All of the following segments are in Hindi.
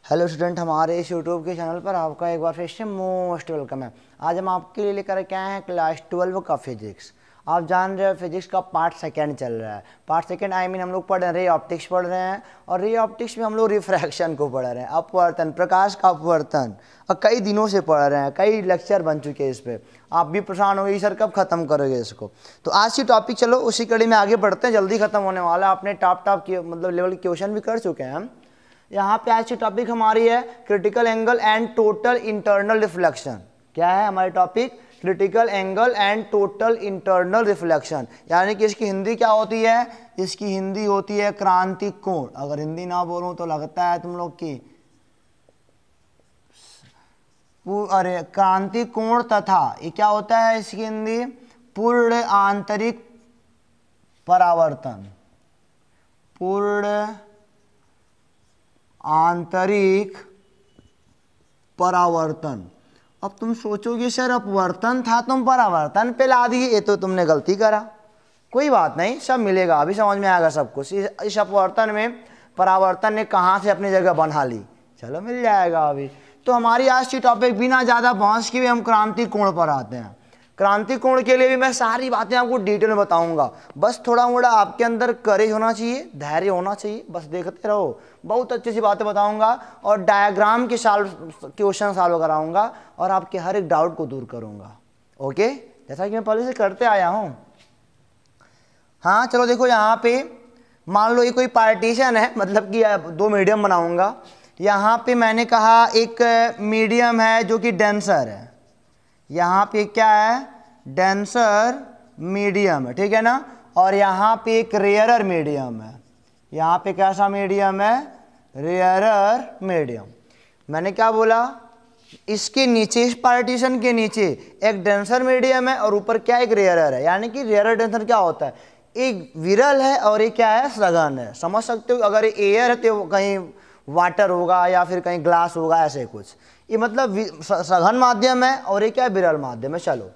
हेलो स्टूडेंट, हमारे इस यूट्यूब के चैनल पर आपका एक बार फिर से मोस्ट वेलकम है। आज हम आपके लिए लेकर के आए हैं क्लास 12 का फिजिक्स। आप जान रहे हो फिजिक्स का पार्ट सेकंड चल रहा है। पार्ट सेकंड हम लोग पढ़ रहे हैं, रे ऑप्टिक्स पढ़ रहे हैं, और रे ऑप्टिक्स में हम लोग रिफ्रैक्शन को पढ़ रहे हैं, अपवर्तन, प्रकाश का अपवर्तन। और कई दिनों से पढ़ रहे हैं, कई लेक्चर बन चुके हैं इस पर। आप भी परेशान हो गए सर कब खत्म करोगे इसको। तो आज की टॉपिक चलो उसी कड़ी में आगे बढ़ते हैं, जल्दी खत्म होने वाला है। आपने टॉप मतलब लेवल के क्वेश्चन भी कर चुके हैं हम। यहाँ पे आज की टॉपिक हमारी है critical angle and total internal reflection. क्या है हमारी topic? Critical angle and total internal reflection. यानी कि इसकी हिंदी क्या होती है? इसकी हिंदी होती है क्रांतिक कोण। अगर हिंदी ना बोलूं तो लगता है तुम लोग की अरे क्रांतिक कोण तथा ये क्या होता है इसकी हिंदी? पूर्ण आंतरिक परावर्तन। पूर्ण आंतरिक परावर्तन। अब तुम सोचोगे सर अपवर्तन था, तुम परावर्तन पे ला दिए, ये तो तुमने गलती करा। कोई बात नहीं, सब मिलेगा, अभी समझ में आएगा सब कुछ। इस अपवर्तन में परावर्तन ने कहाँ से अपनी जगह बना ली, चलो मिल जाएगा अभी। तो हमारी आज की टॉपिक बिना ज़्यादा बहस के भी हम क्रांतिक कोण पर आते हैं। क्रांतिक कोण के लिए भी मैं सारी बातें आपको डिटेल में बताऊंगा। बस थोड़ा मोड़ा आपके अंदर करेज होना चाहिए, धैर्य होना चाहिए, बस देखते रहो। बहुत अच्छी सी बातें बताऊंगा और डायग्राम के क्वेश्चन सॉल्व कराऊंगा और आपके हर एक डाउट को दूर करूंगा। ओके, जैसा कि मैं पहले से करते आया हूं। हाँ चलो देखो, यहाँ पे मान लो ये कोई पार्टीशन है, मतलब कि दो मीडियम बनाऊंगा। यहाँ पे मैंने कहा एक मीडियम है जो कि डेंसर है। यहाँ पे क्या है? डेंसर मीडियम है, ठीक है ना। और यहाँ पे एक रेयरर मीडियम है। यहाँ पे कैसा मीडियम है? Rarer medium. मैंने क्या बोला? इसके नीचे, इस पार्टीशन के नीचे एक डेंसर मीडियम है और ऊपर क्या? एक रेयरर है। यानी कि रेयरर डेंसर क्या होता है? एक विरल है और एक क्या है? सघन है। समझ सकते हो, अगर एयर है तो कहीं वाटर होगा या फिर कहीं ग्लास होगा, ऐसे कुछ। ये मतलब सघन माध्यम है और ये क्या है? विरल माध्यम है। चलो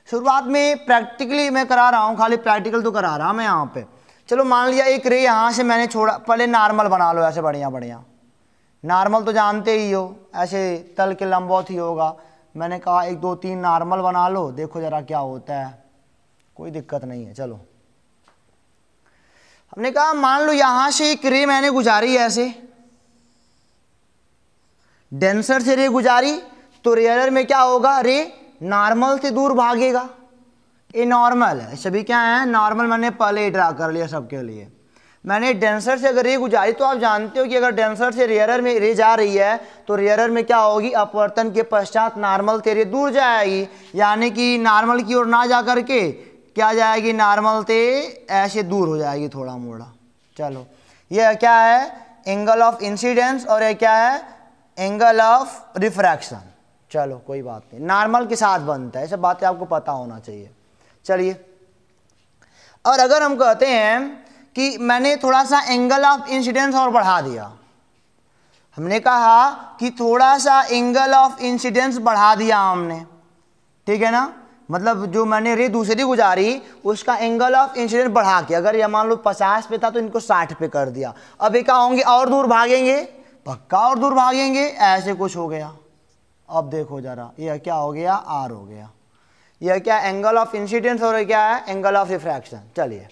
शुरुआत में प्रैक्टिकली मैं करा रहा हूँ, खाली प्रैक्टिकल तो करा रहा मैं यहाँ पे। चलो मान लिया एक रे यहाँ से मैंने छोड़ा, पहले नॉर्मल बना लो ऐसे बढ़िया बढ़िया। नॉर्मल तो जानते ही हो, ऐसे तल के लंबवत ही होगा। मैंने कहा 1 2 3 नॉर्मल बना लो, देखो जरा क्या होता है। कोई दिक्कत नहीं है। चलो हमने कहा मान लो यहाँ से एक रे मैंने गुजारी ऐसे, डेंसर से रे गुजारी, तो रेयरर में क्या होगा? रे नॉर्मल से दूर भागेगा। ये नॉर्मल है, सभी क्या है? नॉर्मल। मैंने पहले ही ड्रा कर लिया सबके लिए। मैंने डेंसर से अगर रे गुजारी, तो आप जानते हो कि अगर डेंसर से रेयरर में रे जा रही है तो रेयरर में क्या होगी? अपवर्तन के पश्चात नॉर्मल से रे दूर जाएगी। यानी कि नॉर्मल की ओर ना जा करके क्या जाएगी? नॉर्मल से ऐसे दूर हो जाएगी थोड़ा मोड़ा। चलो ये क्या है? एंगल ऑफ इंसिडेंस, और ये क्या है? Angle of refraction. चलो कोई बात नहीं, नॉर्मल के साथ बनता है, ये सब बातें आपको पता होना चाहिए। चलिए, और अगर हम कहते हैं कि मैंने थोड़ा सा एंगल ऑफ इंसिडेंस और बढ़ा दिया, हमने कहा कि थोड़ा सा एंगल ऑफ इंसिडेंस बढ़ा दिया हमने, ठीक है ना। मतलब जो मैंने रे दूसरी गुजारी उसका एंगल ऑफ इंसिडेंस बढ़ा के, अगर ये मान लो 50 पे था तो इनको 60 पे कर दिया। अब ये क्या होंगे? और दूर भागेंगे, पक्का और दूर भागेंगे, ऐसे कुछ हो गया। अब देखो जरा, ये क्या हो गया? आर हो गया। यह क्या? एंगल ऑफ इंसिडेंस, और क्या है? Angle of refraction. चलिए,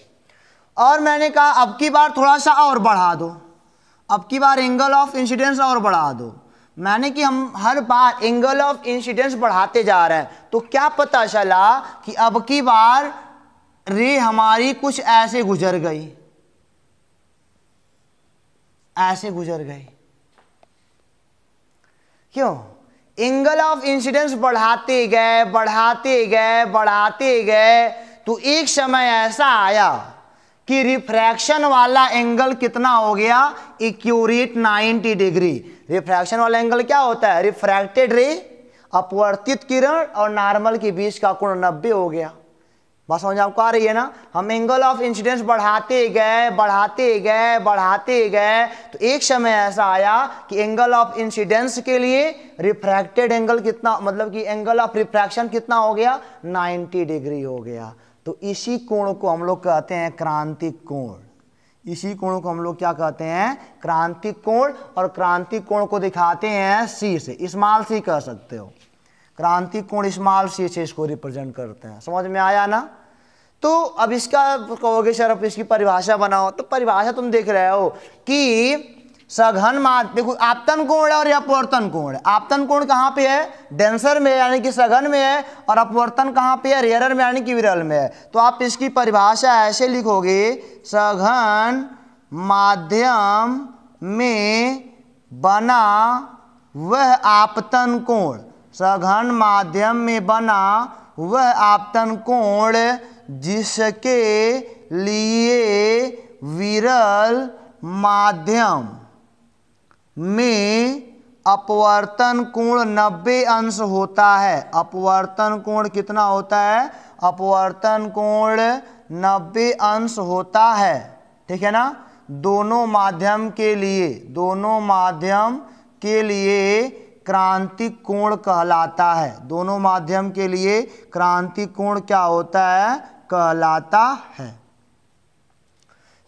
और मैंने कहा अब की बार थोड़ा सा और बढ़ा दो, अब की बार एंगल ऑफ इंसिडेंस और बढ़ा दो। मैंने कि हम हर बार एंगल ऑफ इंसिडेंस बढ़ाते जा रहे हैं, तो क्या पता चला कि अब की बार रे हमारी कुछ ऐसे गुजर गई, ऐसे गुजर गई। क्यों? एंगल ऑफ इंसिडेंस बढ़ाते गए बढ़ाते गए बढ़ाते गए, तो एक समय ऐसा आया कि रिफ्रैक्शन वाला एंगल कितना हो गया? Accurate 90 degree. रिफ्रैक्शन वाला एंगल क्या होता है? रिफ्रैक्टेड रे, अपवर्तित किरण और नॉर्मल के बीच का कोण 90 हो गया। बात समझ आपको आ रही है ना। हम एंगल ऑफ इंसिडेंस बढ़ाते गए बढ़ाते गए बढ़ाते गए, तो एक समय ऐसा आया कि एंगल ऑफ इंसिडेंस के लिए रिफ्रैक्टेड एंगल कितना, मतलब कि एंगल ऑफ रिफ्रैक्शन कितना हो गया? 90 डिग्री हो गया। तो इसी कोण को हम लोग कहते हैं क्रांतिक कोण। इसी कोण को हम लोग क्या कहते हैं, क्रांतिक कोण। और क्रांतिक कोण को दिखाते हैं सी से, स्मॉल सी कह सकते हो। क्रांतिक कोण स्मॉल सी से इसको रिप्रेजेंट करते हैं। समझ में आया ना। तो अब इसका कहोगे सर अब इसकी परिभाषा बनाओ, तो परिभाषा तुम देख रहे हो कि सघन माध्य, देखो आपतन कोण है और अपवर्तन कोण है। आपतन कोण कहाँ पे है, डेंसर में यानी कि सघन में है, और अपवर्तन कहाँ पे है, रेयरर में यानी कि विरल में है। तो आप इसकी परिभाषा ऐसे लिखोगे, सघन माध्यम में बना वह आपतन कोण, सघन माध्यम में बना वह आपतन कोण जिसके लिए विरल माध्यम में अपवर्तन कोण 90 अंश होता है। अपवर्तन कोण कितना होता है, अपवर्तन कोण 90 अंश होता है। ठीक है ना। दोनों माध्यम के लिए, दोनों माध्यम के लिए क्रांतिक कोण कहलाता है। दोनों माध्यम के लिए क्रांतिक कोण क्या होता है, कहलाता है।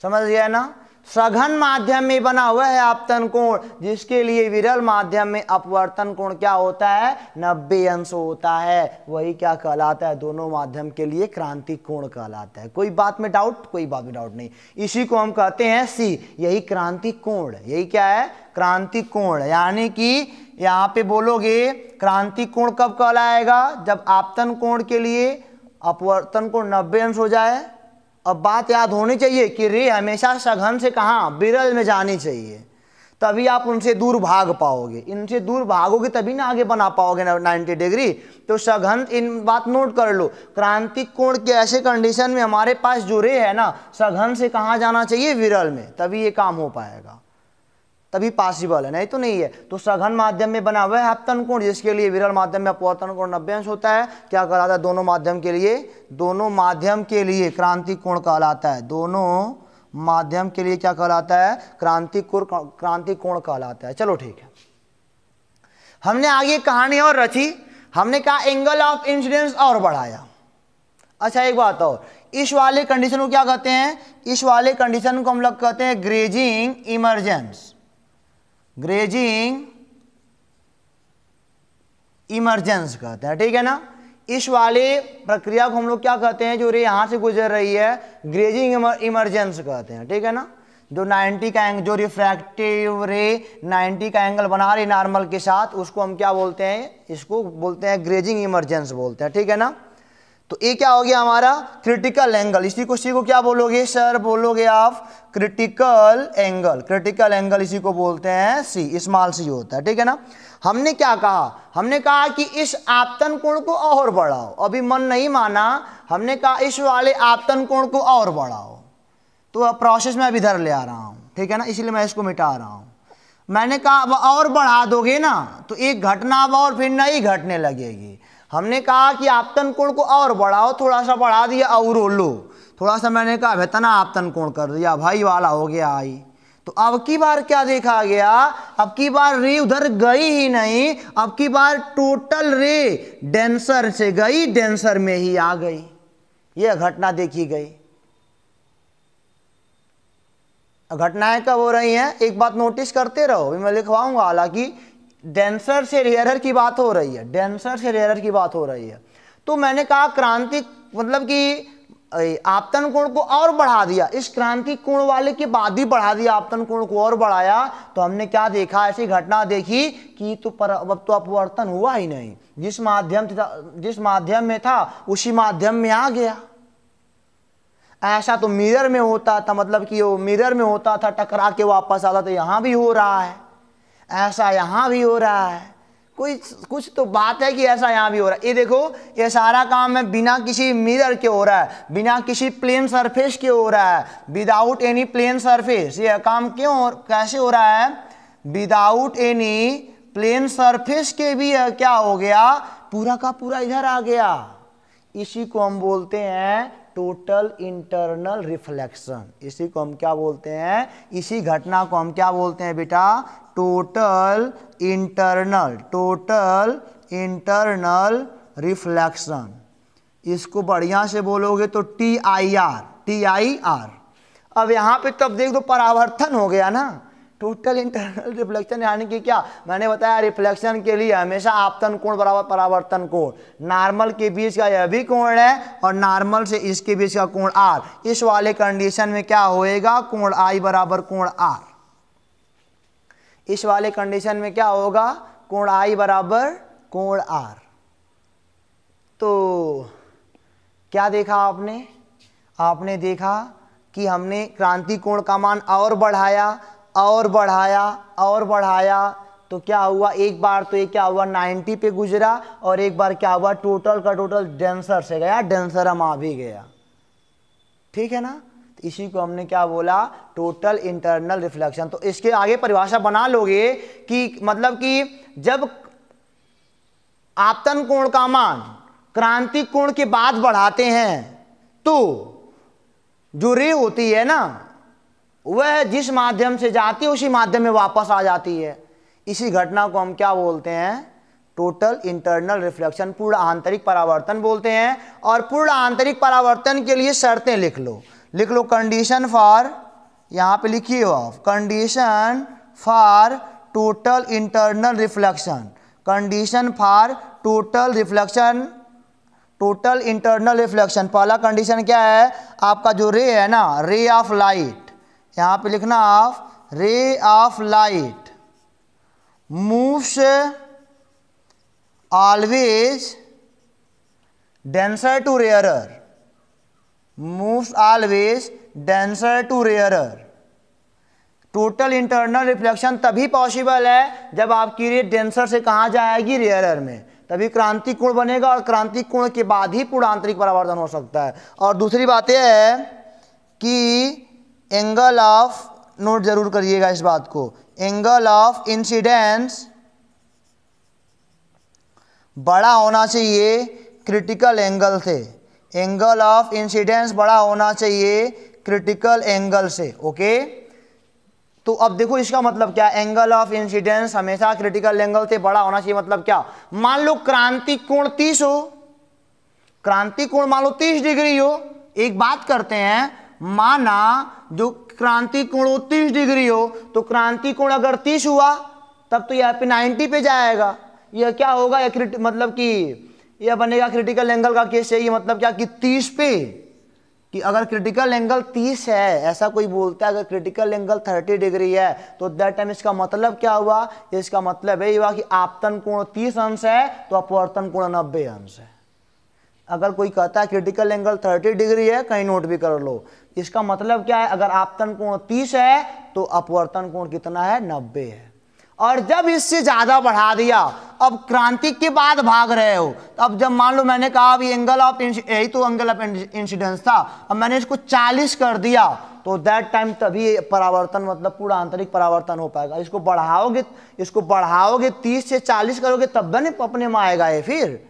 समझ गया ना। सघन माध्यम में बना हुआ है आपतन कोण जिसके लिए विरल माध्यम में अपवर्तन कोण क्या होता है, 90 अंश होता है। वही क्या कहलाता है, दोनों माध्यम के लिए क्रांतिक कोण कहलाता है। कोई बात में डाउट, कोई बात में डाउट नहीं। इसी को हम कहते हैं सी, यही क्रांतिक कोण है। यही क्या है, क्रांतिक कोण। यानी कि यहाँ पे बोलोगे क्रांतिक कोण कब कहलाएगा, जब आपतन कोण के लिए अपवर्तन कोण 90 अंश हो जाए। अब बात याद होनी चाहिए कि रे हमेशा सघन से कहाँ, विरल में जानी चाहिए, तभी आप उनसे दूर भाग पाओगे। इनसे दूर भागोगे तभी ना आगे बना पाओगे 90 डिग्री। तो सघन, इन बात नोट कर लो, क्रांतिक कोण के ऐसे कंडीशन में हमारे पास जो रे है ना, सघन से कहाँ जाना चाहिए, विरल में, तभी ये काम हो पाएगा, तभी पॉसिबल है, नहीं तो नहीं है। तो सघन माध्यम में बना हुआ है आपतन कोण जिसके लिए विरल माध्यम में अपवर्तन कोण 90 अंश होता है। क्या कहलाता है, दोनों माध्यम के लिए, दोनों माध्यम के लिए क्रांतिक कोण कहलाता है। दोनों माध्यम के लिए क्या कहलाता है, क्रांतिक कोण कहलाता है। चलो ठीक है। हमने आगे कहानी और रची, हमने कहा एंगल ऑफ इंसिडेंस और बढ़ाया। अच्छा एक बात और, इस वाले कंडीशन को क्या कहते हैं, इस वाले कंडीशन को हम लोग कहते हैं ग्रेजिंग इमर्जेंस। ग्रेजिंग इमर्जेंस कहते हैं। ठीक है ना। इस वाले प्रक्रिया को हम लोग क्या कहते हैं, जो रे यहां से गुजर रही है, ग्रेजिंग इमर्जेंस कहते हैं। ठीक है ना। जो 90 का एंगल, जो रिफ्रैक्टिव रे 90 का एंगल बना रही नॉर्मल के साथ, उसको हम क्या बोलते हैं, इसको बोलते हैं ग्रेजिंग इमर्जेंस बोलते हैं। ठीक है ना। तो ये क्या हो गया हमारा क्रिटिकल एंगल। इसी को क्या बोलोगे सर, बोलोगे आप क्रिटिकल एंगल। क्रिटिकल एंगल इसी को बोलते हैं सी, स्मॉल सी होता है। ठीक है ना। हमने क्या कहा, हमने कहा कि इस आपतन कोण को और बढ़ाओ। अभी मन नहीं माना, हमने कहा इस वाले आपतन कोण को और बढ़ाओ। तो अब प्रोसेस में अभी इधर ले आ रहा हूं। ठीक है ना, इसलिए मैं इसको मिटा रहा हूं। मैंने कहा अब और बढ़ा दोगे ना तो एक घटना अब और फिर नई घटने लगेगी। हमने कहा कि आपतन कोण को और बढ़ाओ, थोड़ा सा बढ़ा दिया और लो, थोड़ा सा मैंने कहा बेतना आपतन कोण कर दिया, भाई वाला हो गया आई। तो अब की बार क्या देखा गया, अब की बार रे उधर गई ही नहीं, अब की बार टोटल रे डेंसर से गई, डेंसर में ही आ गई। यह घटना देखी गई। घटनाएं कब हो रही हैं, एक बात नोटिस करते रहो, मैं लिखवाऊंगा। हालांकि डेंसर से रेयरर की बात हो रही है, डेंसर से रेयरर की बात हो रही है। तो मैंने कहा क्रांतिक मतलब कि आपतन कोण को और बढ़ा दिया, इस क्रांतिक कोण वाले के बाद ही बढ़ा दिया, आपतन कोण को और बढ़ाया। तो हमने क्या देखा, ऐसी घटना देखी कि अब तो अपवर्तन हुआ ही नहीं, जिस माध्यम में था उसी माध्यम में आ गया। ऐसा तो मिरर में होता था, मतलब कि वो मिरर में होता था, टकरा के वापस आता, तो यहां भी हो रहा है, ऐसा यहां भी हो रहा है। कुछ तो बात है कि ऐसा यहां भी हो रहा है। ये देखो, ये सारा काम है बिना किसी मिरर के हो रहा है, बिना किसी प्लेन सरफेस के हो रहा है, विदाउट एनी प्लेन सरफेस। ये काम क्यों कैसे हो रहा है, विदाउट एनी प्लेन सरफेस के भी क्या हो गया, पूरा का पूरा इधर आ गया। इसी को हम बोलते हैं टोटल इंटरनल रिफ्लेक्शन। इसी को हम क्या बोलते हैं, इसी घटना को हम क्या बोलते हैं बेटा, टोटल इंटरनल रिफ्लेक्शन। इसको बढ़िया से बोलोगे तो TIR। अब यहाँ पे तब देख दो परावर्तन हो गया ना, टोटल इंटरनल रिफ्लेक्शन यानी कि क्या मैंने बताया, रिफ्लेक्शन के लिए हमेशा आपतन कोण बराबर परावर्तन कोण, नॉर्मल के बीच का यह भी कोण है और नॉर्मल से इसके बीच का कोण आर। इस वाले कंडीशन में क्या होएगा, कोण आई बराबर कोण आर। इस वाले कंडीशन में क्या होगा, कोण आई बराबर कोण आर। तो क्या देखा आपने, आपने देखा कि हमने क्रांति कोण का मान और बढ़ाया और बढ़ाया और बढ़ाया, तो क्या हुआ, एक बार तो ये क्या हुआ 90 पे गुजरा और एक बार क्या हुआ टोटल का टोटल डेंसर से गया, डेंसरम आ भी गया, ठीक है ना। तो इसी को हमने क्या बोला, टोटल इंटरनल रिफ्लेक्शन। तो इसके आगे परिभाषा बना लोगे कि मतलब कि जब आपतन कोण का मान क्रांतिक कोण के बाद बढ़ाते हैं तो जो रे होती है ना वह जिस माध्यम से जाती है उसी माध्यम में वापस आ जाती है। इसी घटना को हम क्या बोलते हैं, टोटल इंटरनल रिफ्लेक्शन, पूर्ण आंतरिक परावर्तन बोलते हैं। और पूर्ण आंतरिक परावर्तन के लिए शर्तें लिख लो, लिख लो कंडीशन फॉर, यहाँ पे लिखिए आप, condition for total internal reflection, condition for total reflection, total internal reflection. पहला कंडीशन क्या है, आपका जो रे है ना, रे ऑफ लाइट, यहाँ पे लिखना आप, ray of light moves always denser to rarer, moves always denser to rarer. Total internal reflection तभी पॉसिबल है जब आपकी रे डेंसर से कहाँ जाएगी, रेयरर में, तभी क्रांतिक कोण बनेगा और क्रांतिक कोण के बाद ही पूर्ण आंतरिक परावर्तन हो सकता है। और दूसरी बात यह है कि एंगल ऑफ, नोट जरूर करिएगा इस बात को, एंगल ऑफ इंसिडेंस बड़ा होना चाहिए क्रिटिकल एंगल से, एंगल ऑफ इंसिडेंस बड़ा होना चाहिए क्रिटिकल एंगल से, ओके। तो अब देखो इसका मतलब क्या, एंगल ऑफ इंसिडेंस हमेशा क्रिटिकल एंगल से बड़ा होना चाहिए, मतलब क्या, मान लो क्रांतिक कोण 30 हो, क्रांतिक कोण मान लो 30 डिग्री हो, एक बात करते हैं, माना जो क्रांतिक कोण 30 डिग्री हो तो क्रांतिक कोण अगर 30 हुआ तब तो यहाँ पे 90 पे जाएगा, यह क्या होगा, यह मतलब कि यह बनेगा क्रिटिकल एंगल का केस है, ये मतलब क्या कि 30 पे, कि अगर क्रिटिकल एंगल 30 है, ऐसा कोई बोलता है अगर क्रिटिकल एंगल 30 डिग्री है तो दैट टाइम इसका मतलब क्या हुआ, इसका मतलब ये हुआ कि आपतन कोण 30 अंश है तो अपवर्तन कोण 90 अंश है। अगर कोई कहता है क्रिटिकल एंगल 30 डिग्री है, कहीं नोट भी कर लो, इसका मतलब क्या है, अगर आपतन कोण 30 है तो अपवर्तन कोण कितना है, 90 है। और जब इससे ज्यादा बढ़ा दिया, अब क्रांतिक के बाद भाग रहे हो, तो अब जब मान लो मैंने कहा अभी एंगल ऑफ, यही तो एंगल ऑफ इंसिडेंस था, अब मैंने इसको 40 कर दिया तो दैट टाइम तभी परावर्तन मतलब पूरा आंतरिक परावर्तन हो पाएगा। इसको बढ़ाओगे 30 से 40 करोगे तब बने अपने में आएगा ये फिर।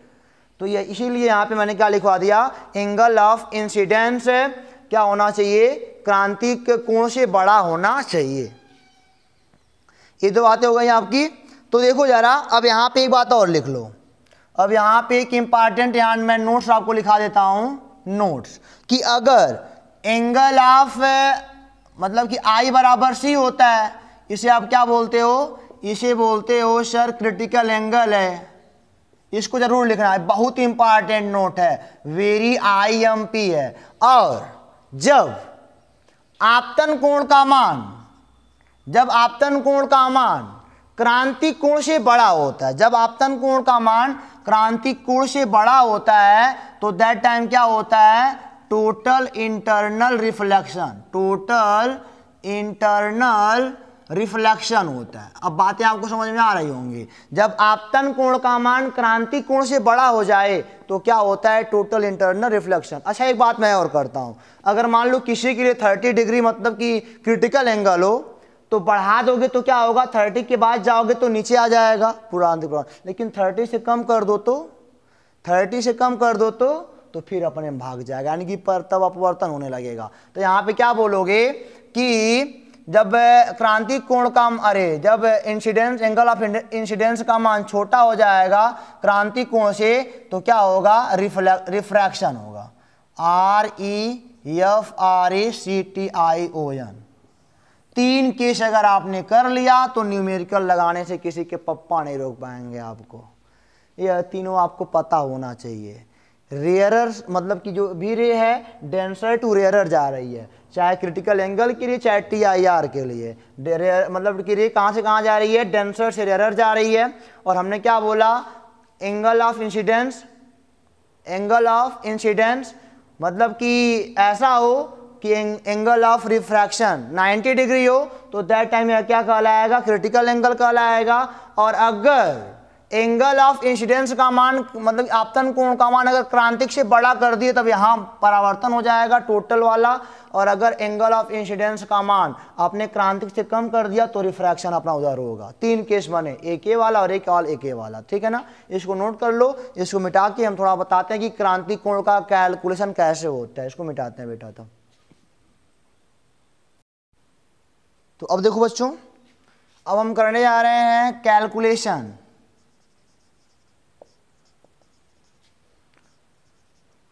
तो ये इसीलिए यहाँ पे मैंने क्या लिखवा दिया, एंगल ऑफ इंसिडेंस क्या होना चाहिए, क्रांतिक कोण से बड़ा होना चाहिए। ये दो बातें हो गई आपकी। तो देखो जरा, अब यहाँ पे एक बात और लिख लो, अब यहाँ पे एक इंपॉर्टेंट, यहाँ मैं नोट्स आपको लिखा देता हूँ, नोट्स, कि अगर एंगल ऑफ मतलब कि आई बराबर सी होता है, इसे आप क्या बोलते हो, इसे बोलते हो सर क्रिटिकल एंगल है, इसको जरूर लिखना है, बहुत इंपॉर्टेंट नोट है, वेरी IMP है। और जब आपतन कोण का मान, जब आपतन कोण का मान क्रांतिक कोण से बड़ा होता है, जब आपतन कोण का मान क्रांतिक कोण से बड़ा होता है तो दैट टाइम क्या होता है, total internal reflection, total internal reflection होता है। अब बातें आपको समझ में आ रही होंगी, जब आपतन कोण का मान क्रांतिक कोण से बड़ा हो जाए तो क्या होता है, टोटल इंटरनल रिफ्लेक्शन। अच्छा एक बात मैं और करता हूं, अगर मान लो किसी के लिए 30 डिग्री मतलब कि क्रिटिकल एंगल हो तो बढ़ा दोगे तो क्या होगा, 30 के बाद जाओगे तो नीचे आ जाएगा पूरा आंतरिक परावर्तन, लेकिन 30 से कम कर दो तो, 30 से कम कर दो तो फिर अपने भाग जाएगा, यानी कि तब अपवर्तन होने लगेगा। तो यहाँ पे क्या बोलोगे कि जब क्रांतिक कोण का, अरे जब इंसिडेंस, एंगल ऑफ इंसिडेंस का मान छोटा हो जाएगा क्रांतिक कोण से तो क्या होगा, रिफ्रैक्शन होगा, RE FRACTION। 3 केस अगर आपने कर लिया तो न्यूमेरिकल लगाने से किसी के पप्पा नहीं रोक पाएंगे आपको। यह तीनों आपको पता होना चाहिए। रेयरर मतलब कि जो भी रे है डेंसर टू रेयरर जा रही है, चाहे क्रिटिकल एंगल के लिए चाहे TIR के लिए। मतलब कि रे कहाँ से कहाँ जा रही है, डेंसर से रेयरर जा रही है। और हमने क्या बोला, angle of incidence, angle of incidence मतलब कि ऐसा हो कि एंगल ऑफ रिफ्रैक्शन 90 डिग्री हो तो दैट टाइम यह क्या कहलाएगा, क्रिटिकल एंगल कहलाएगा। और अगर एंगल ऑफ इंसिडेंस का मान मतलब आपतन कोण का मान अगर क्रांतिक से बड़ा कर दिए तब यहाँ परावर्तन हो जाएगा टोटल वाला। और अगर एंगल ऑफ इंसिडेंस का मान आपने क्रांतिक से कम कर दिया तो रिफ्रैक्शन अपना उधर होगा। 3 केस बने, एक ए वाला और एक ए वाला, ठीक है ना। इसको नोट कर लो। इसको मिटा के हम थोड़ा बताते हैं कि क्रांतिक कोण का कैलकुलेशन कैसे होता है। इसको मिटाते हैं बेटा। तो अब देखो बच्चों, अब हम करने जा रहे हैं कैलकुलेशन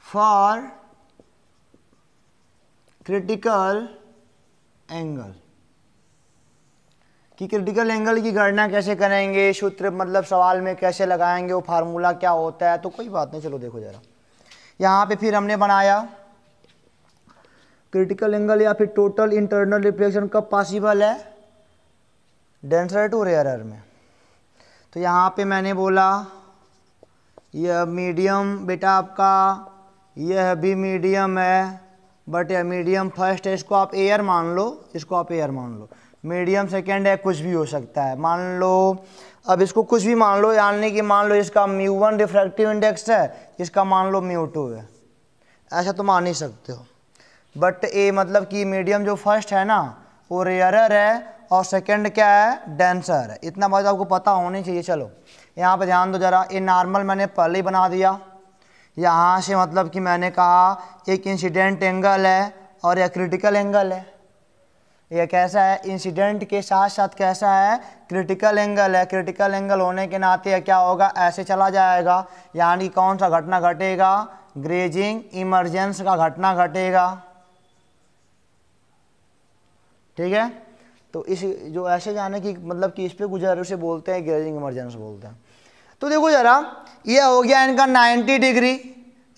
फॉर क्रिटिकल एंगल। कि क्रिटिकल एंगल की गणना कैसे करेंगे, सूत्र मतलब सवाल में कैसे लगाएंगे, वो फार्मूला क्या होता है। तो कोई बात नहीं, चलो देखो जरा। यहाँ पे फिर हमने बनाया क्रिटिकल एंगल या फिर टोटल इंटरनल रिफ्लेक्शन कब पॉसिबल है, डेंसर टू रेयरर में। तो यहाँ पे मैंने बोला यह मीडियम बेटा आपका, यह भी मीडियम है बट यह मीडियम फर्स्ट है, इसको आप एयर मान लो, इसको आप एयर मान लो। मीडियम सेकेंड है, कुछ भी हो सकता है, मान लो। अब इसको कुछ भी मान लो, यानी कि मान लो इसका μ1 रिफ्रैक्टिव इंडेक्स है, इसका मान लो μ2 है, ऐसा तो मान नहीं सकते हो। बट ए मतलब कि मीडियम जो फर्स्ट है ना वो रेयरर है और सेकंड क्या है, डेंसर है। इतना बात आपको पता होनी चाहिए। चलो यहाँ पे ध्यान दो जरा। ये नॉर्मल मैंने पहले ही बना दिया। यहाँ से मतलब कि मैंने कहा एक इंसिडेंट एंगल है और यह क्रिटिकल एंगल है। यह कैसा है, इंसिडेंट के साथ साथ कैसा है, क्रिटिकल एंगल है। क्रिटिकल एंगल होने के नाते यह क्या होगा, ऐसे चला जाएगा। यानी कौन सा घटना घटेगा, ग्रेजिंग इमरजेंस का घटना घटेगा, ठीक है। तो इस जो ऐसे जाने की मतलब कि इस पे गुजर उसे बोलते हैं ग्रेजिंग इमरजेंस बोलते हैं। तो देखो जरा, ये हो गया इनका 90 डिग्री।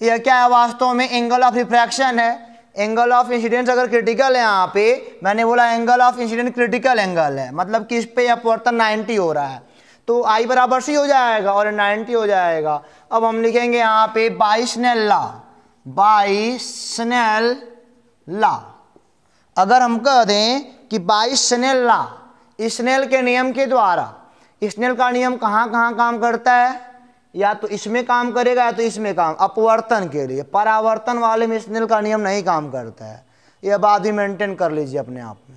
यह क्या है, वास्तव में एंगल ऑफ रिफ्रैक्शन है। एंगल ऑफ इंसिडेंस अगर क्रिटिकल है, यहाँ पे मैंने बोला angle of incidence critical angle है, मतलब कि इस पे अपवर्तन 90 हो रहा है तो I बराबर C हो जाएगा और 90 हो जाएगा। अब हम लिखेंगे यहाँ पे by Snell law, by Snell law. अगर हम कह दें कि बाई स्नेल लॉ, स्नेल के नियम के द्वारा, स्नेल का नियम कहाँ कहाँ काम करता है, या तो इसमें काम करेगा या तो इसमें काम, अपवर्तन के लिए। परावर्तन वाले में स्नेल का नियम नहीं काम करता है, यह बात भी मेंटेन कर लीजिए अपने आप में।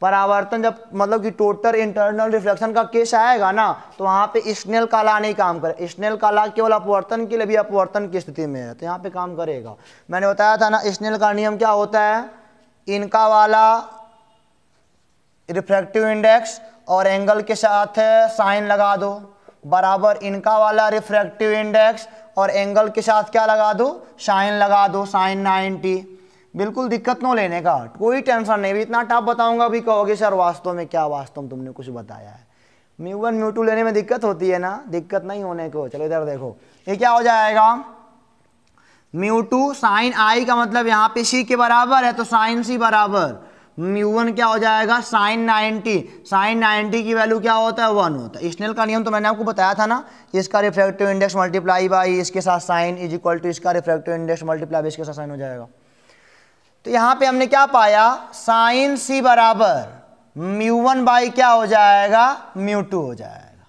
परावर्तन जब मतलब कि टोटल इंटरनल रिफ्लेक्शन का केस आएगा ना तो वहाँ पे स्नेल का लॉ नहीं काम करे। स्नेल का लॉ केवल अपवर्तन के लिए भी अपवर्तन की स्थिति में है तो यहाँ पे काम करेगा। मैंने बताया था ना स्नेल का नियम क्या होता है, इनका वाला रिफ्रैक्टिव इंडेक्स और एंगल के साथ साइन लगा दो, बराबर इनका वाला रिफ्रैक्टिव इंडेक्स और एंगल के साथ क्या लगा दो, साइन लगा दो, साइन 90। बिल्कुल दिक्कत न लेने का, कोई टेंशन नहीं। भी इतना टफ बताऊंगा अभी कहोगे सर वास्तव में क्या, वास्तव में तुमने कुछ बताया है। μ1 μ2 लेने में दिक्कत होती है ना, दिक्कत नहीं होने को। चलो इधर देखो, ये क्या हो जाएगा, μ2 साइन आई का मतलब यहाँ पे C के बराबर है तो साइन C बराबर μ1 क्या हो जाएगा, साइन 90। साइन 90 की वैल्यू क्या होता है, 1 होता है। स्नेल का नियम तो मैंने आपको बताया था ना, इसका रिफ्रैक्टिव इंडेक्स मल्टीप्लाई बाई इसके साथ साइन इज इक्वल टू इसका रिफ्रैक्टिव इंडेक्स मल्टीप्लाई बाई इसके साथ साइन हो जाएगा। तो यहाँ पे हमने क्या पाया, साइन C बराबर μ1 बाई क्या हो जाएगा, μ2 हो जाएगा।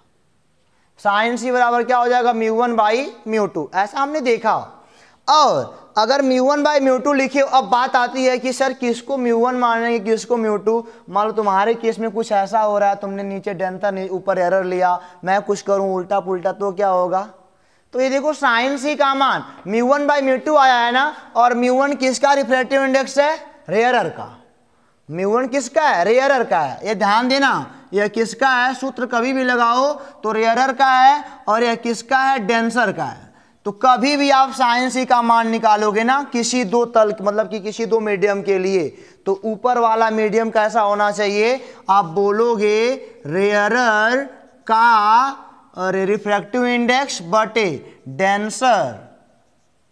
साइन C बराबर क्या हो जाएगा, μ1 बाई μ2, ऐसा हमने देखा। और अगर μ1 बाई μ2 लिखे, अब बात आती है कि सर किसको μ1 मानेंगे किसको μ2। मान लो तुम्हारे केस में कुछ ऐसा हो रहा है, तुमने नीचे डेंसर ऊपर एरर लिया, मैं कुछ करूं उल्टा पुल्टा तो क्या होगा। तो ये देखो साइन C का मान μ1 बाई μ2 आया है ना, और μ1 किसका रिफ्रैक्टिव इंडेक्स है, रेयरर का। μ1 किसका है, रेयरर का है। ये ध्यान देना, यह किसका है, सूत्र कभी भी लगाओ तो रेयरर का है, और यह किसका है, डेंसर का है। तो कभी भी आप साइन सी का मान निकालोगे ना किसी दो तल मतलब कि किसी दो मीडियम के लिए, तो ऊपर वाला मीडियम कैसा होना चाहिए, आप बोलोगे रेयरर का रिफ्रैक्टिव इंडेक्स बटे डेंसर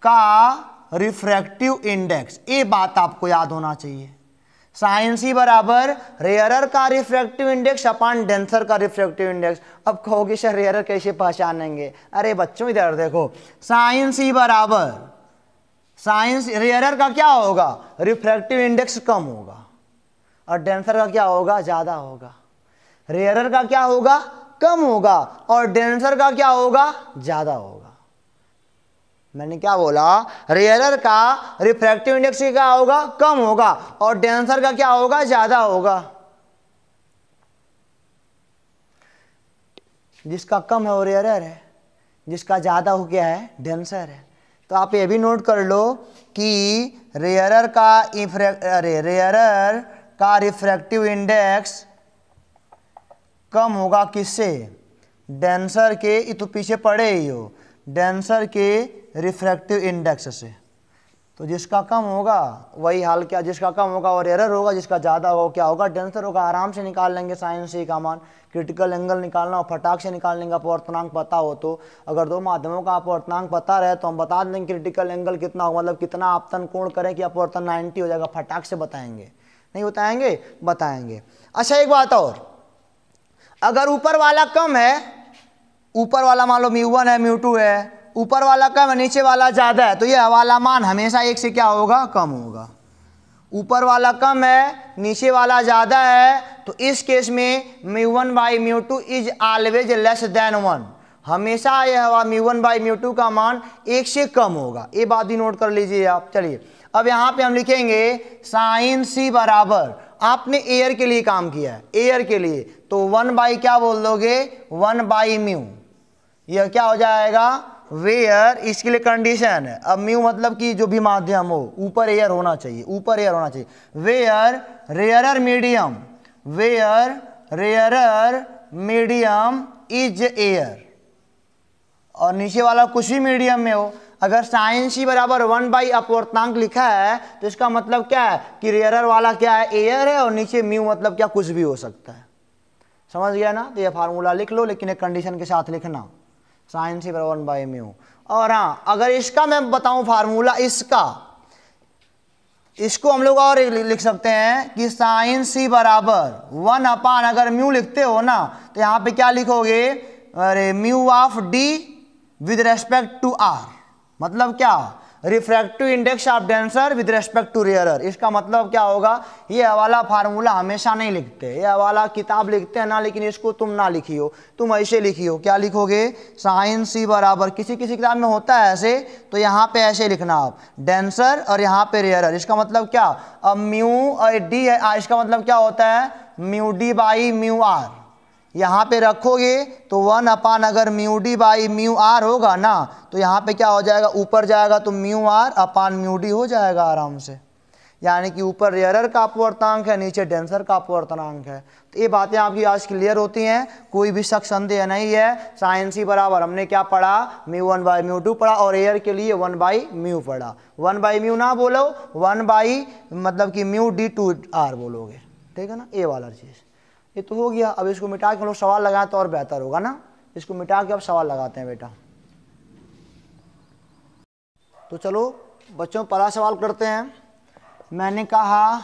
का रिफ्रैक्टिव इंडेक्स। ये बात आपको याद होना चाहिए। साइन सी बराबर रेयरर का रिफ्रैक्टिव इंडेक्स अपॉन डेंसर का रिफ्रैक्टिव इंडेक्स। अब कहोगे सर रेयरर कैसे पहचानेंगे? अरे बच्चों इधर देखो, साइन सी बराबर साइन रेयरर का क्या होगा, रिफ्रैक्टिव इंडेक्स कम होगा, और डेंसर का क्या होगा, ज्यादा होगा। रेयरर का क्या होगा, कम होगा, और डेंसर का क्या होगा, ज्यादा होगा। मैंने क्या बोला, रेयरर का रिफ्रैक्टिव इंडेक्स क्या होगा, कम होगा, और डेंसर का क्या होगा, ज्यादा होगा। जिसका कम है वो रेयरर है, जिसका ज्यादा हो गया है डेंसर है। तो आप ये भी नोट कर लो कि रेयरर का रिफ्रैक्टिव इंडेक्स कम होगा किससे, डेंसर के, ये तो पीछे पड़े ही हो, डेंसर के रिफ्रैक्टिव इंडेक्स से। तो जिसका कम होगा वही हाल क्या, जिसका कम होगा और रेयरर होगा, जिसका ज़्यादा होगा क्या होगा, डेंसर होगा। आराम से निकाल लेंगे साइन सी का मान। क्रिटिकल एंगल निकालना और फटाक से निकाल लेंगे अपवर्तनांक पता हो तो। अगर दो माध्यमों का अपवर्तनांक पता रहे तो हम बता देंगे क्रिटिकल एंगल कितना होगा, मतलब कितना आपतन कोण करें कि अपवर्तन 90 हो जाएगा, फटाक से बताएंगे। नहीं बताएंगे? बताएंगे। अच्छा एक बात और, अगर ऊपर वाला कम है, ऊपर वाला मान लो μ1 है μ2 है, ऊपर वाला कम है नीचे वाला ज्यादा है, तो ये वाला मान हमेशा एक से क्या होगा, कम होगा। ऊपर वाला कम है नीचे वाला ज्यादा है, तो इस केस में μ1 by μ2 is always less than 1। हमेशा यह μ1 बाई μ2 का मान एक से कम होगा। ये बात भी नोट कर लीजिए आप। चलिए अब यहाँ पे हम लिखेंगे साइन सी बराबर, आपने एयर के लिए काम किया है, एयर के लिए, तो 1 बाई क्या बोल दोगे, 1 बाई म्यू। यह क्या हो जाएगा, वेयर, इसके लिए कंडीशन है। अब म्यू मतलब कि जो भी माध्यम हो, ऊपर एयर होना चाहिए, ऊपर एयर होना चाहिए। Where rarer medium, where rarer medium is air, और नीचे वाला कुछ भी मीडियम में हो। अगर साइन सी बराबर 1 बाई अपवर्तनांक लिखा है तो इसका मतलब क्या है कि रेयरर वाला क्या है, एयर है, और नीचे म्यू मतलब क्या, कुछ भी हो सकता है। समझ गया ना? तो ये फार्मूला लिख लो, लेकिन एक कंडीशन के साथ लिखना, साइन सी बराबर 1 बाई म्यू। और हाँ, अगर इसका मैं बताऊं फार्मूला, इसको हम लोग और लिख सकते हैं कि साइन सी बराबर 1 अपान, अगर म्यू लिखते हो ना तो यहाँ पे क्या लिखोगे, अरे mu of D with respect to R. मतलब क्या, refractive index of denser with respect to rarer. इसका मतलब क्या होगा, ये वाला फार्मूला हमेशा नहीं लिखते, ये वाला किताब लिखते हैं ना, लेकिन इसको तुम ना लिखियो, तुम ऐसे लिखियो। क्या लिखोगे, साइन सी बराबर, किसी किसी किताब में होता है ऐसे, तो यहाँ पे ऐसे लिखना आप, डेंसर और यहाँ पे रेयरर। इसका मतलब क्या, अब म्यू और डी है, इसका मतलब क्या होता है, mu D by mu R. यहाँ पे रखोगे तो 1 अपान, अगर mu D by mu R होगा ना, तो यहाँ पे क्या हो जाएगा, ऊपर जाएगा तो mu R upon mu D हो जाएगा आराम से। यानी कि ऊपर रेयरर का अपवर्तनांक है, नीचे डेंसर का अपवर्तनांक है। तो ये बातें आपकी आज क्लियर होती हैं, कोई भी शक संदेह नहीं है। साइन सी बराबर हमने क्या पढ़ा, μ1 बाई μ2 पढ़ा, और एयर के लिए 1 बाई म्यू पढ़ा। 1 बाई म्यू ना बोलो, 1 बाई मतलब कि म्यू डी टू आर बोलोगे, ठीक है ना, ये वाला चीज़। ये तो हो गया। अब इसको मिटा के हम लोग सवाल लगाएं तो और बेहतर होगा ना। इसको मिटा के अब सवाल लगाते हैं बेटा। तो चलो बच्चों पहला सवाल करते हैं। मैंने कहा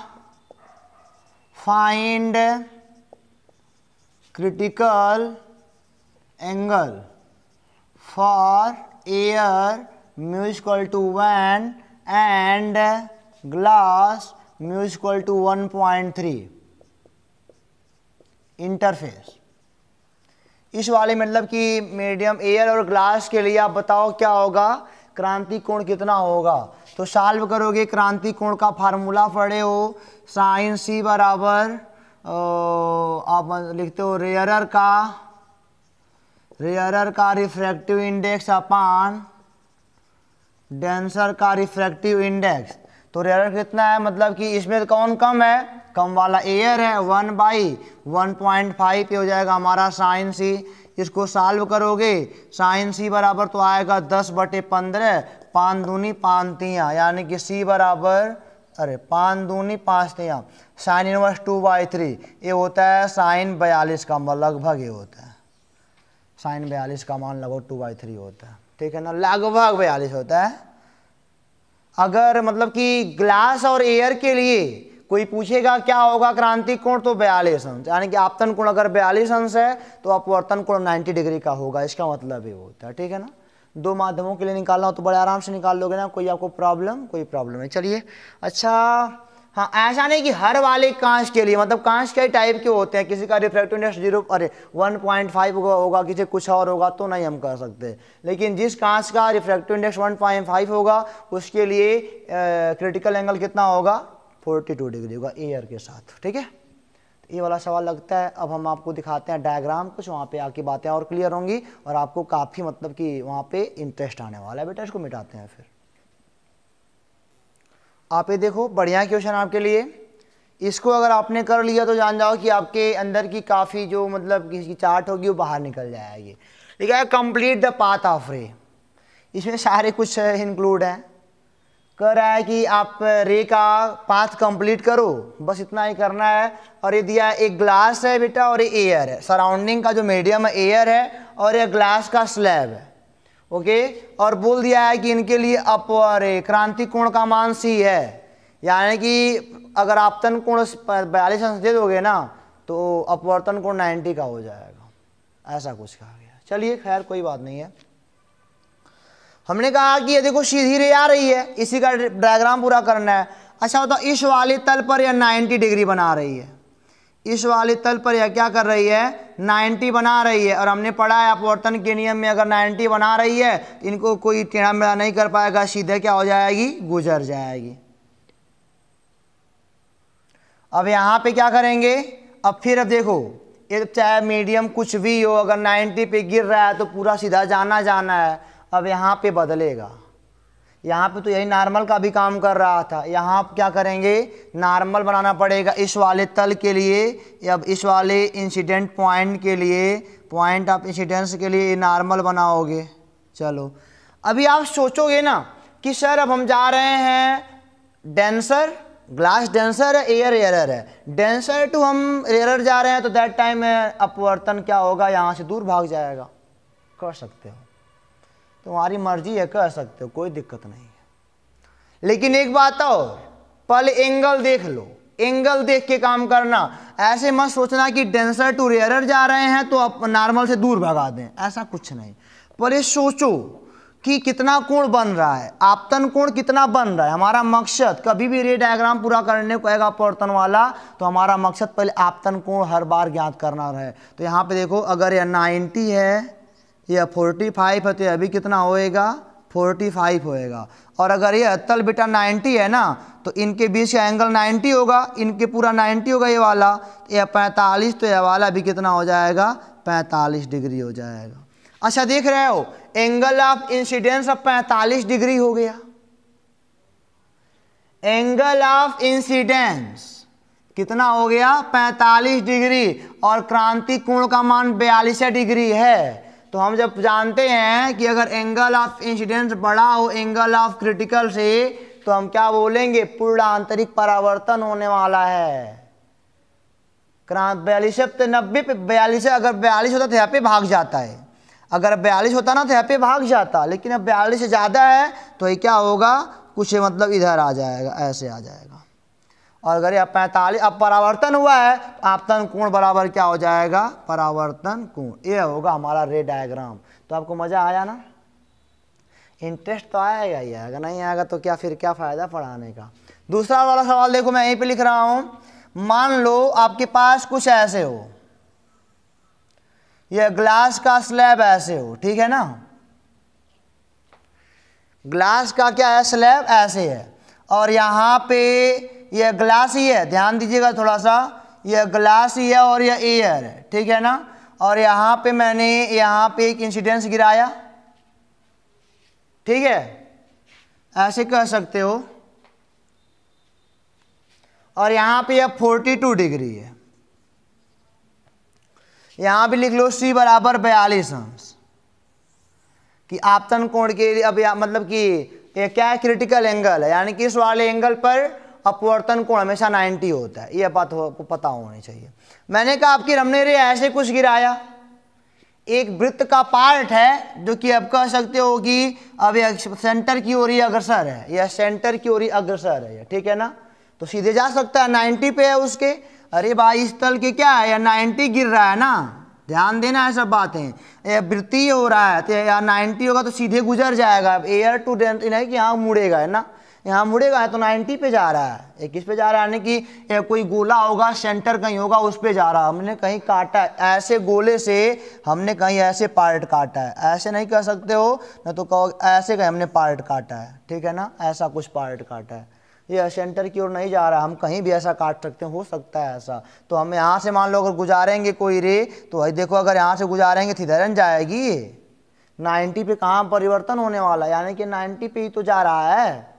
find critical angle for air mu equal to 1 and glass mu equal to 1.3 interface. इस वाले मतलब कि मीडियम एयर और ग्लास के लिए आप बताओ क्या होगा, क्रांति कोण कितना होगा। तो सॉल्व करोगे, क्रांति कोण का फार्मूला पढ़े हो, साइन सी बराबर आप लिखते हो रेयरर का रिफ्रैक्टिव इंडेक्स अपान डेंसर का रिफ्रैक्टिव इंडेक्स। तो रेयरर कितना है, मतलब कि इसमें कौन कम है, कम वाला एयर है, 1 बाई 1.5 पे हो जाएगा हमारा साइन सी। इसको सॉल्व करोगे साइन सी बराबर तो आएगा 10/15, 5 दूनी 5 तियाँ, यानी कि सी बराबर 5 दूनी 5 तियाँ, साइन इनवर्स 2/3। ये होता है साइन 42 का, लगभग ये होता है साइन 42 का मान लगभग 2/3 होता है, ठीक है ना, लगभग 42 होता है। अगर मतलब कि ग्लास और एयर के लिए कोई पूछेगा क्या होगा क्रांतिक कोण, तो 42 अंश, यानी कि आपतन कोण अगर 42 अंश है तो अपवर्तन कोण 90 डिग्री का होगा, इसका मतलब ये होता है, ठीक है ना। दो माध्यमों के लिए निकालना हो तो बड़े आराम से निकाल लोगे ना, कोई आपको कोई प्रॉब्लम है। चलिए अच्छा, हाँ ऐसा नहीं कि हर वाले कांच के लिए, मतलब कांच कई टाइप के होते हैं, किसी का रिफ्रैक्टिव इंडेक्स 1.5 होगा, किसी कुछ और होगा, तो नहीं हम कर सकते। लेकिन जिस कांच का रिफ्रैक्टिव इंडेक्स 1.5 होगा उसके लिए क्रिटिकल एंगल कितना होगा, 42 डिग्री होगा एयर के साथ, ठीक है। ये वाला सवाल लगता है। अब हम आपको दिखाते हैं डायग्राम कुछ, वहाँ पे आके बातें और क्लियर होंगी और आपको काफ़ी मतलब कि वहाँ पे इंटरेस्ट आने वाला है। बेटा इसको मिटाते हैं फिर। आप ये देखो बढ़िया क्वेश्चन आपके लिए, इसको अगर आपने कर लिया तो जान जाओ कि आपके अंदर की काफ़ी जो मतलब किसी चार्ट होगी वो बाहर निकल जाएगी। ठीक है, कंप्लीट द पाथ ऑफ रे, इसमें सारे कुछ इंक्लूड हैं। कह रहा है कि आप रे का पाथ कंप्लीट करो, बस इतना ही करना है। और ये दिया है एक ग्लास है बेटा और ये एयर है, सराउंडिंग का जो मीडियम है एयर है और ये ग्लास का स्लैब है, ओके। और बोल दिया है कि इनके लिए अपवर्त क्रांतिक कोण का मान सी है, यानी कि अगर आपतन कोण 42 अंश दे दोगे ना तो अपवर्तन कोण 90 का हो जाएगा, ऐसा कुछ कहा गया। चलिए खैर कोई बात नहीं है। हमने कहा कि ये देखो सीधी रे आ रही है, इसी का डायग्राम पूरा करना है। अच्छा बताओ, इस वाले तल पर यह 90 डिग्री बना रही है, इस वाले तल पर यह क्या कर रही है, 90 बना रही है। और हमने पढ़ा है अपवर्तन के नियम में अगर 90 बना रही है तो इनको कोई टेढ़ा मेढ़ा नहीं कर पाएगा, सीधे क्या हो जाएगी, गुजर जाएगी। अब यहाँ पे क्या करेंगे, अब देखो ये चाहे मीडियम कुछ भी हो, अगर 90 पे गिर रहा है तो पूरा सीधा जाना है। अब यहाँ पे बदलेगा, यहाँ पे तो यही नॉर्मल का भी काम कर रहा था, यहाँ आप क्या करेंगे, नॉर्मल बनाना पड़ेगा इस वाले तल के लिए। अब इस वाले इंसिडेंट पॉइंट के लिए, पॉइंट ऑफ इंसिडेंस के लिए नॉर्मल बनाओगे। चलो अभी आप सोचोगे ना कि सर अब हम जा रहे हैं डेंसर, ग्लास डेंसर है, एयर एरर है, डेंसर टू हम एरर जा रहे हैं तो दैट टाइम अपवर्तन क्या होगा, यहाँ से दूर भाग जाएगा। कर सकते हो, तुम्हारी मर्जी है, कर सकते हो, कोई दिक्कत नहीं है। लेकिन एक बात और, पहले एंगल देख लो, एंगल देख के काम करना। ऐसे मत सोचना कि डेंसर टू रेयरर जा रहे हैं तो आप नॉर्मल से दूर भगा दें, ऐसा कुछ नहीं। पहले सोचो कि कितना कोण बन रहा है, आपतन कोण कितना बन रहा है। हमारा मकसद कभी भी रे डायग्राम पूरा करने को आएगा अपवर्तन वाला, तो हमारा मकसद पहले आपतन कोण हर बार ज्ञात करना रहे। तो यहाँ पे देखो, अगर यह 90 है, यह 45 है, तो अभी कितना होएगा, 45 होएगा। और अगर यह तल बेटा 90 है ना, तो इनके बीच का एंगल 90 होगा, इनके पूरा 90 होगा ये वाला, यह 45, तो यह वाला भी कितना हो जाएगा, 45 डिग्री हो जाएगा। अच्छा देख रहे हो, एंगल ऑफ इंसिडेंस अब 45 डिग्री हो गया। एंगल ऑफ इंसिडेंस कितना हो गया, 45 डिग्री, और क्रांतिक कोण का मान 42 डिग्री है। तो हम जब जानते हैं कि अगर एंगल ऑफ इंसिडेंस बड़ा हो एंगल ऑफ क्रिटिकल से, तो हम क्या बोलेंगे, पूर्ण आंतरिक परावर्तन होने वाला है। 42 से 90 पे, 42 अगर 42 होता तो यहाँ पे भाग जाता है, अगर 42 होता ना तो यहाँ पे भाग जाता, लेकिन अब 42 से ज़्यादा है तो ये क्या होगा, कुछ मतलब इधर आ जाएगा, ऐसे आ जाएगा। और अगर यह 45 अब परावर्तन हुआ है तो आपतन कोण बराबर क्या हो जाएगा, परावर्तन कोण। ये होगा हमारा रे डायग्राम। तो आपको मज़ा आया ना, इंटरेस्ट तो आएगा ही, अगर नहीं आएगा तो क्या फिर क्या फ़ायदा पढ़ाने का। दूसरा वाला सवाल देखो, मैं यहीं पे लिख रहा हूँ। मान लो आपके पास कुछ ऐसे हो, यह ग्लास का स्लैब ऐसे हो, ठीक है ना, ग्लास का क्या है, स्लैब ऐसे है, और यहाँ पे यह ग्लास ही है, ध्यान दीजिएगा थोड़ा सा, यह ग्लास ही है और यह एयर है, ठीक है ना। और यहाँ पे मैंने यहाँ पे एक इंसिडेंस गिराया, ठीक है, ऐसे कह सकते हो। और यहाँ पे यह 42 डिग्री है, यहाँ भी लिख लो C बराबर 42 अंश, कि आपतन कोण के लिए अब मतलब कि ये क्या है, क्रिटिकल एंगल है, यानी कि इस वाले एंगल पर अपवर्तन कोण हमेशा 90 होता है, ये बात आपको पता होनी चाहिए। मैंने कहा आपकी हमने रे ऐसे कुछ गिराया, एक वृत्त का पार्ट है जो कि आप कह सकते हो कि अब यह सेंटर की ओर ही अग्रसर है, यह सेंटर की ओर ही अग्रसर है, ठीक है ना, तो सीधे जा सकता है, 90 पे है उसके। अरे भाई इस तल के क्या है, या 90 गिर रहा है ना, ध्यान देना है सब बातें, ये वृत्तीय हो रहा है तो या 90 होगा तो सीधे गुजर जाएगा, अब एयर टू डेंस नहीं कि यहाँ मुड़ेगा, है ना, यहाँ मुड़ेगा है तो 90 पे जा रहा है, ये किस पे जा रहा है, यानी कि कोई गोला होगा, सेंटर कहीं होगा, उस पे जा रहा है, हमने कहीं काटा है, ऐसे गोले से हमने कहीं ऐसे पार्ट काटा है, ऐसे नहीं कह सकते हो ना, तो कहो ऐसे कहीं हमने पार्ट काटा है, ठीक है ना, ऐसा कुछ पार्ट काटा है, ये सेंटर की ओर नहीं जा रहा, हम कहीं भी ऐसा काट सकते हैं, हो सकता है ऐसा, तो हम यहाँ से मान लो अगर गुजारेंगे कोई रे, तो भाई देखो अगर यहाँ से गुजारेंगे तो इधर जाएगी, ये 90 पे कहाँ परिवर्तन होने वाला, यानी कि 90 पे ही तो जा रहा है,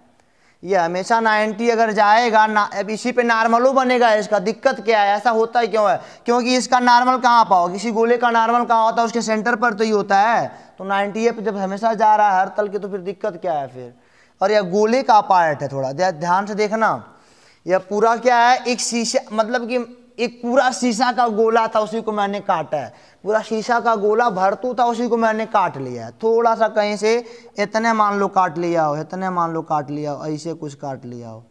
ये हमेशा 90 अगर जाएगा ना, अब इसी पे नॉर्मलो बनेगा, इसका दिक्कत क्या है, ऐसा होता है क्यों है, क्योंकि इसका नॉर्मल कहाँ पाओ, किसी गोले का नॉर्मल कहाँ होता है, उसके सेंटर पर तो ही होता है, तो 90 पे जब हमेशा जा रहा है हर तल के, तो फिर दिक्कत क्या है फिर। और यह गोले का पार्ट है, थोड़ा ध्यान से देखना, यह पूरा क्या है, एक शीशा, मतलब कि एक पूरा शीशा का गोला था, उसी को मैंने काटा है, पूरा शीशा का गोला भरतू था, उसी को मैंने काट लिया है, थोड़ा सा कहीं से इतने मान लो काट लिया हो, इतने मान लो काट लिया हो, ऐसे कुछ काट लिया हो,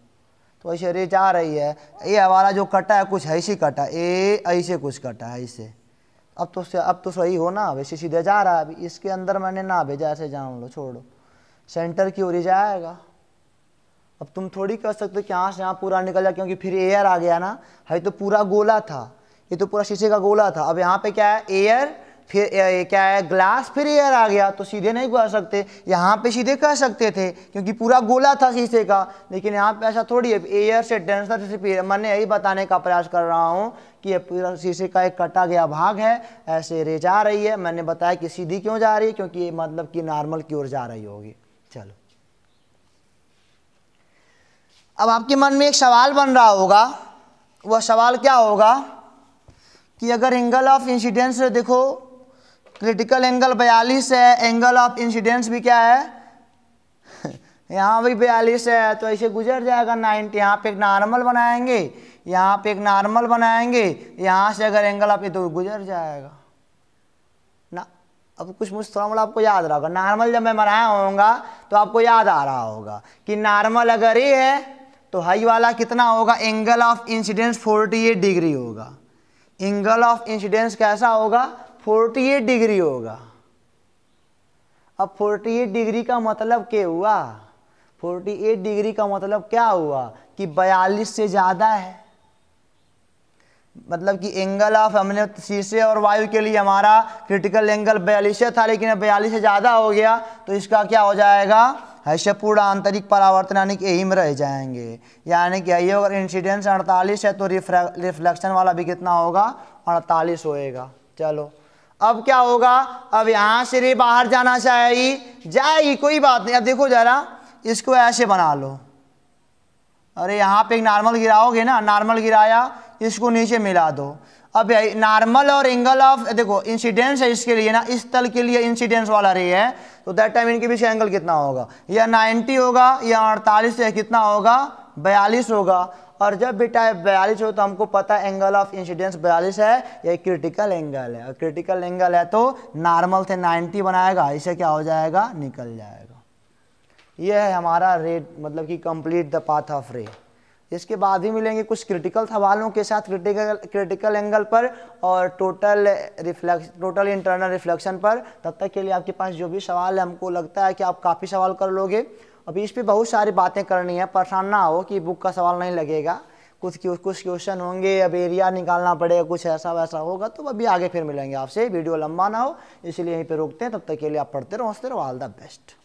तो ऐसे रे जा रही है, ये हमारा जो कटा है कुछ ऐसे कटा, ये ऐसे कुछ कटा है ऐसे, अब तो सही हो ना, वैसे सीधे जा रहा है, अभी इसके अंदर मैंने ना भेजा, ऐसे जान लो, छोड़ो, सेंटर की ओर ही जाएगा। अब तुम थोड़ी कर सकते हो कि यहाँ से यहाँ पूरा निकल जाए, क्योंकि फिर एयर आ गया ना, है तो पूरा गोला था, ये तो पूरा शीशे का गोला था, अब यहाँ पे क्या है एयर, फिर क्या है ग्लास, फिर एयर आ गया, तो सीधे नहीं कर सकते, यहाँ पे सीधे कर सकते थे क्योंकि पूरा गोला था शीशे का, लेकिन यहाँ पे ऐसा थोड़ी है, एयर से डेंसर से, मैंने यही बताने का प्रयास कर रहा हूँ कि ये पूरा शीशे का एक कटा गया भाग है, ऐसे रे जा रही है, मैंने बताया कि सीधी क्यों जा रही है, क्योंकि ये मतलब कि नॉर्मल की ओर जा रही होगी। चलो अब आपके मन में एक सवाल बन रहा होगा, वह सवाल क्या होगा कि अगर एंगल ऑफ इंसिडेंस देखो, क्रिटिकल एंगल 42 है, एंगल ऑफ इंसिडेंस भी क्या है यहाँ भी 42 है, तो ऐसे गुजर जाएगा 90, यहाँ पे एक नॉर्मल बनाएंगे, यहाँ पे एक नॉर्मल बनाएंगे, यहाँ से अगर एंगल ऑफ, तो गुजर जाएगा ना। अब कुछ मुझे थोड़ा मोड़ा आपको याद रहा होगा, नॉर्मल जब मैं बनाया होगा तो आपको याद आ रहा होगा कि नॉर्मल अगर ये है तो हाई वाला कितना होगा, एंगल ऑफ इंसिडेंस 48 डिग्री होगा, एंगल ऑफ इंसिडेंस कैसा होगा, 48 डिग्री होगा। अब 48 डिग्री का मतलब क्या हुआ, 48 डिग्री का मतलब क्या हुआ कि 42 से ज़्यादा है, मतलब कि एंगल ऑफ, हमने शीशे और वायु के लिए हमारा क्रिटिकल एंगल 42 था, लेकिन अब 42 से ज़्यादा हो गया, तो इसका क्या हो जाएगा, ऐसे पूरा आंतरिक परावर्तन यानी कि यही में रह जाएंगे, यानी कि ये अगर इंसिडेंस 48 है तो रिफ्लेक्शन वाला भी कितना होगा, 48 होएगा। चलो अब क्या होगा, अब यहाँ से रे बाहर जाना जाएगी, कोई बात नहीं। अब देखो जरा, इसको ऐसे बना लो, अरे यहाँ पे एक नॉर्मल गिराओगे ना, नॉर्मल गिराया, इसको नीचे मिला दो, अब नॉर्मल और एंगल ऑफ, देखो इंसिडेंस है इसके लिए ना, इस तल के लिए इंसिडेंस वाला रे है, तो दैट टाइम इनके बीच एंगल कितना होगा, या 90 होगा या 48 से कितना होगा, 42 होगा। और जब बेटा 42 हो तो हमको पता है एंगल ऑफ इंसिडेंस 42 है, यह क्रिटिकल एंगल है, और क्रिटिकल एंगल है तो नॉर्मल से 90 बनाएगा, इसे क्या हो जाएगा, निकल जाएगा। यह है हमारा रे, मतलब कि कंप्लीट द पाथ ऑफ रे। इसके बाद भी मिलेंगे कुछ क्रिटिकल सवालों के साथ क्रिटिकल एंगल पर और टोटल इंटरनल रिफ्लेक्शन पर। तब तक के लिए आपके पास जो भी सवाल है, हमको लगता है कि आप काफ़ी सवाल कर लोगे। अभी इस पे बहुत सारी बातें करनी है, परेशान ना हो कि बुक का सवाल नहीं लगेगा, कुछ क्वेश्चन होंगे, अब एरिया निकालना पड़ेगा, कुछ ऐसा वैसा होगा, तो अभी आगे फिर मिलेंगे आपसे। वीडियो लंबा ना हो इसलिए यहीं पे रोकते हैं, तब तक के लिए आप पढ़ते रहो, हंसते रहो। All the best.